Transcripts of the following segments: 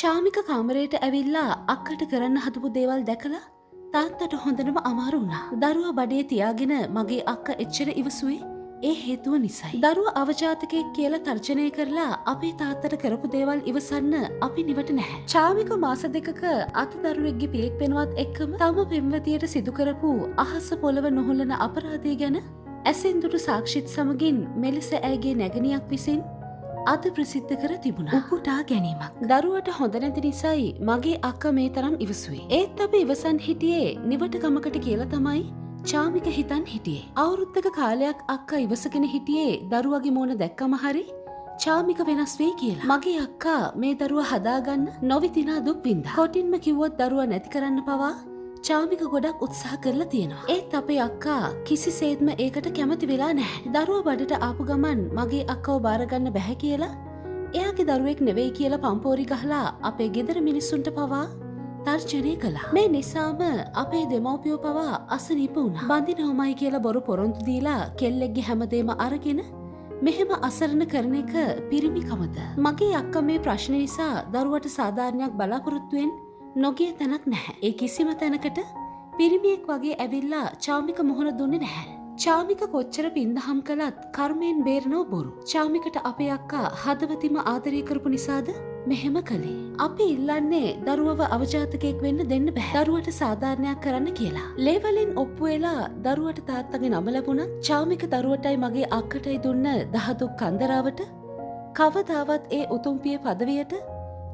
චාමික කාමරයට ඇවිල්ලා අක්කට කරන්න හදපු දේවල් දැකලා තාත්තට හොඳටම අමාරු වුණා. දරුවා බඩේ තියාගෙන මගේ අක්කා එච්චර ඉවසුවේ ඒ හේතුව නිසායි. දරුවා අවජාතකයෙක් කියලා තර්ජනය කරලා අපේ තාත්තට කරපු දේවල් ඉවසන්න අපි නිවට නැහැ. චාමික මාස දෙකක අතදරුවෙක්ගේ පියෙක් වෙනවත් එක්කම තම පෙම්වතියට සිදු කරපු අහස පොළව නොහොලන අපරාධය ගැන ඇසෙන් දුටු සාක්ෂිත් සමගින් මෙලෙස ඇයගේ නැගණියක් විසින් අද ප්‍රසිද්ධ කර තිබුණා. උපුටා ගැනීමක්. දරුවට හොඳ නැති නිසායි මගේ අක්කා මේ තරම් ඉවසුවේ. ඒත් අපි ඉවසන් හිටියේ නිවටකමකට කියලා තමයි චාමික හිතන් හිටියේ. අවුරුද්දක කාලයක් අක්කා ඉවසගෙන හිටියේ දරුවගේ මූණ දැක්කම හරි චාමික වෙනස් වෙයි කියලා. මගේ අක්කා මේ දරුවා හදාගන්න නොවිතිනා දුක් විඳා. කොටින්ම කිව්වොත් දරුවා නැති කරන්න පවා චාමික ගොඩක් උත්සාහ කරලා තියෙනවා. ඒත් අපේ අක්කා කිසිසේත්ම ඒකට කැමති වෙලා නැහැ. දරුවා බඩට ආපු ගමන් මගේ අක්කව බාරගන්න බැහැ කියලා එයාගේ දරුවෙක් නෙවෙයි කියලා පම්පෝරි ගහලා අපේ ගෙදර මිනිස්සුන්ට පවා තර්ජනය කළා. මේ නිසාම අපේ දෙමව්පියෝ පවා අසනීප වුණා. බඳිනවමයි කියලා බොරු පොරොන්දු දීලා කෙල්ලෙක්ගේ හැමදේම අරගෙන මෙහෙම අසරණ කරන එක පිරිමිකමද? මගේ අක්කා මේ ප්‍රශ්න නිසා දරුවට සාධාරණයක් බලාපොරොත්තුෙන් නොගිය තැනක් නැහැ. ඒ කිසිම තැනකට පිරිමියෙක් වගේ ඇවිල්ලා චාමික මුහුණ දුන්නේ නැහැ. චාමික කොච්චර පින්දහම් කළත් කර්මයෙන් බේරනව බොරු. චාමිකට අපේ අක්කා හදවතින්ම ආදරය කරපු නිසාද මෙහෙම කළේ. අපි ඉල්ලන්නේ දරුවව අවජාතකයෙක් වෙන්න දෙන්න බෑ. දරුවට සාධාරණයක් කරන්න කියලා. ලේවලින් ඔප්පු වෙලා දරුවට තාත්තගේ නම ලැබුණත් චාමික දරුවටයි මගේ අක්කටයි දුන්න දහදුක් කන්දරාවට කවදාවත් ඒ උතුම්පිය පදවියට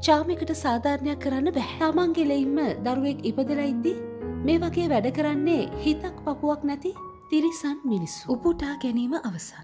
චාමිකට සාධාරණයක් කරන්න බැහැ. තමන්ගේ ලෙයින්ම දරුවෙක් ඉපදලා ඉද්දි මේ වගේ වැඩ කරන්නේ හිතක් පපුවක් නැති තිරිසන් මිනිස්සු. උපුටා ගැනීම අවසන්.